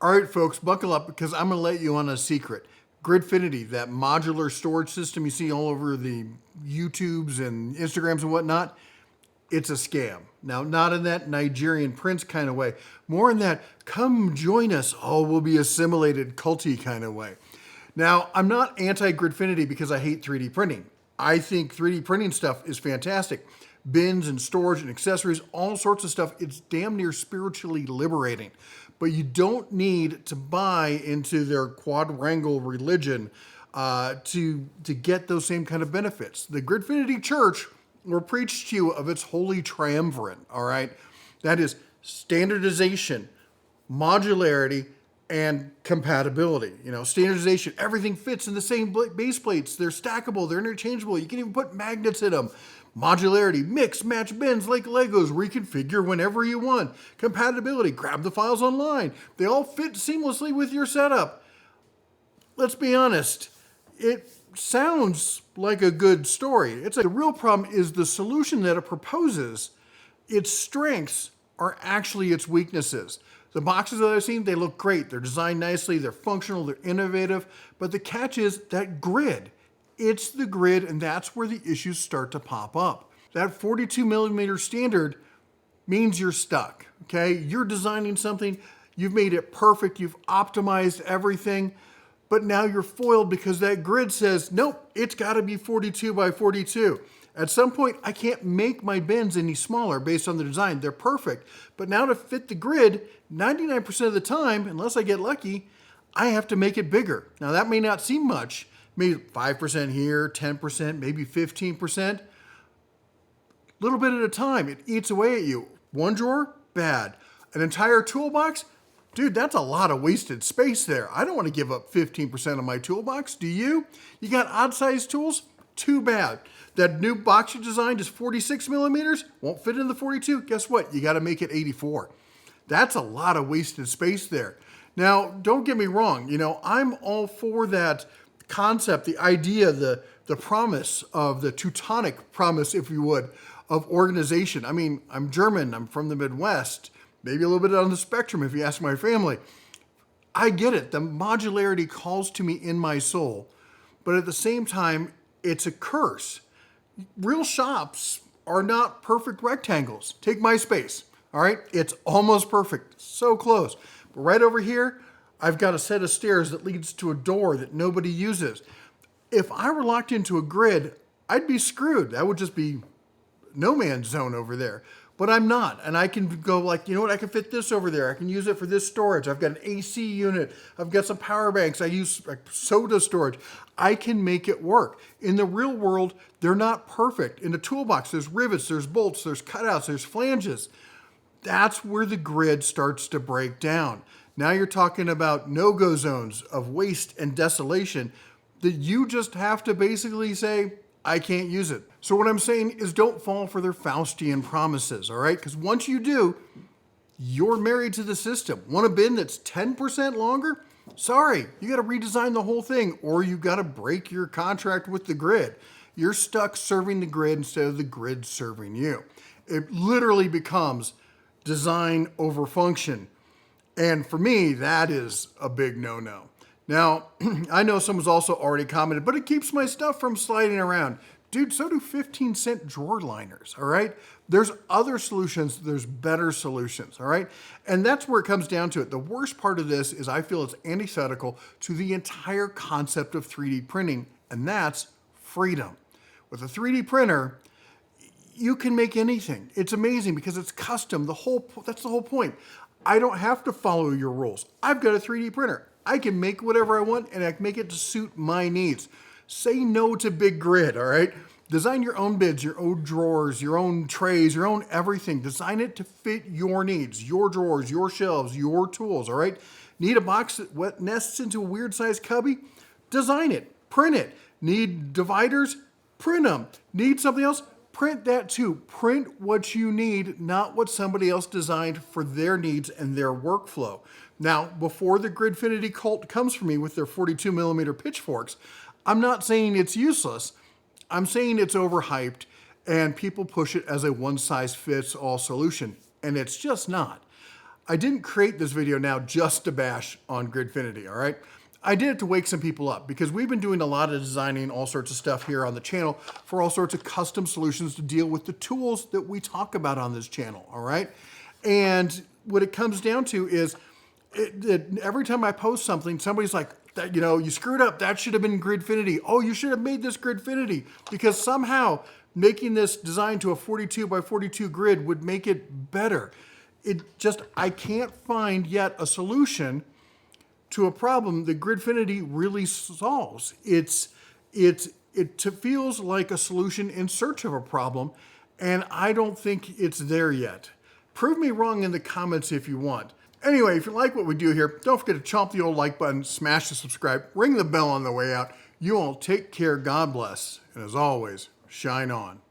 All right, folks, buckle up because I'm going to let you on a secret. Gridfinity, that modular storage system you see all over the YouTubes and Instagrams and whatnot, it's a scam. Now, not in that Nigerian prince kind of way, more in that come join us, all will be assimilated culty kind of way. Now, I'm not anti-Gridfinity because I hate 3D printing. I think 3D printing stuff is fantastic. Bins and storage and accessories, all sorts of stuff. It's damn near spiritually liberating. But you don't need to buy into their quadrangle religion to get those same kind of benefits. The Gridfinity Church will preach to you of its holy triumvirate, all right? That is standardization, modularity, and compatibility. You know, standardization, everything fits in the same base plates. They're stackable, they're interchangeable. You can even put magnets in them. Modularity, mix, match bins like Legos, reconfigure whenever you want. Compatibility, grab the files online. They all fit seamlessly with your setup. Let's be honest, it sounds like a good story. It's like the real problem is the solution that it proposes. Its strengths are actually its weaknesses. The boxes that I've seen, they look great. They're designed nicely, they're functional, they're innovative, but the catch is that grid. It's the grid, and that's where the issues start to pop up. That 42 millimeter standard means you're stuck, okay? You're designing something, you've made it perfect, you've optimized everything, but now you're foiled because that grid says, nope, it's gotta be 42 by 42. At some point, I can't make my bins any smaller based on the design. They're perfect. But now to fit the grid, 99% of the time, unless I get lucky, I have to make it bigger. Now that may not seem much, maybe 5% here, 10%, maybe 15%. Little bit at a time, it eats away at you. One drawer, bad. An entire toolbox, dude, that's a lot of wasted space there. I don't want to give up 15% of my toolbox, do you? You got odd sized tools? Too bad. That new box you designed is 46 millimeters, won't fit in the 42. Guess what? You got to make it 84. That's a lot of wasted space there. Now, don't get me wrong. You know, I'm all for that concept, the idea, the promise of the Teutonic promise, if you would, of organization. I mean, I'm German, I'm from the Midwest, maybe a little bit on the spectrum if you ask my family. I get it. The modularity calls to me in my soul, but at the same time, it's a curse. Real shops are not perfect rectangles. Take my space, all right? It's almost perfect, so close. But right over here, I've got a set of stairs that leads to a door that nobody uses. If I were locked into a grid, I'd be screwed. That would just be no man's zone over there. But I'm not, and I can go like, you know what, I can fit this over there. I can use it for this storage. I've got an AC unit. I've got some power banks. I use like soda storage. I can make it work. In the real world, they're not perfect. In the toolbox, there's rivets, there's bolts, there's cutouts, there's flanges. That's where the grid starts to break down. Now you're talking about no-go zones of waste and desolation that you just have to basically say, I can't use it. So what I'm saying is don't fall for their Faustian promises, all right? Because once you do, you're married to the system. Want a bin that's 10% longer? Sorry, you got to redesign the whole thing, or you got to break your contract with the grid. You're stuck serving the grid instead of the grid serving you. It literally becomes design over function. And for me, that is a big no-no. Now, I know someone's also already commented, but it keeps my stuff from sliding around. Dude, so do 15-cent drawer liners, all right? There's other solutions, there's better solutions, all right? And that's where it comes down to it. The worst part of this is I feel it's antithetical to the entire concept of 3D printing, and that's freedom. With a 3D printer, you can make anything. It's amazing because it's custom. That's the whole point. I don't have to follow your rules. I've got a 3D printer. I can make whatever I want and I can make it to suit my needs. Say no to big grid, all right? Design your own bids, your own drawers, your own trays, your own everything. Design it to fit your needs, your drawers, your shelves, your tools, all right? Need a box that nests into a weird sized cubby? Design it, print it. Need dividers? Print them. Need something else? Print that too. Print what you need, not what somebody else designed for their needs and their workflow. Now, before the Gridfinity cult comes for me with their 42 millimeter pitchforks, I'm not saying it's useless. I'm saying it's overhyped and people push it as a one-size-fits-all solution, and it's just not. I didn't create this video now just to bash on Gridfinity, all right? I did it to wake some people up because we've been doing a lot of designing all sorts of stuff here on the channel for all sorts of custom solutions to deal with the tools that we talk about on this channel, all right? And what it comes down to is every time I post something, somebody's like, that, you know, you screwed up. That should have been Gridfinity. Oh, you should have made this Gridfinity because somehow making this design to a 42 by 42 grid would make it better. I can't find yet a solution to a problem that Gridfinity really solves. It feels like a solution in search of a problem, and I don't think it's there yet. Prove me wrong in the comments if you want. Anyway, if you like what we do here, don't forget to chomp the old like button, smash the subscribe, ring the bell on the way out. You all take care, God bless, and as always, shine on.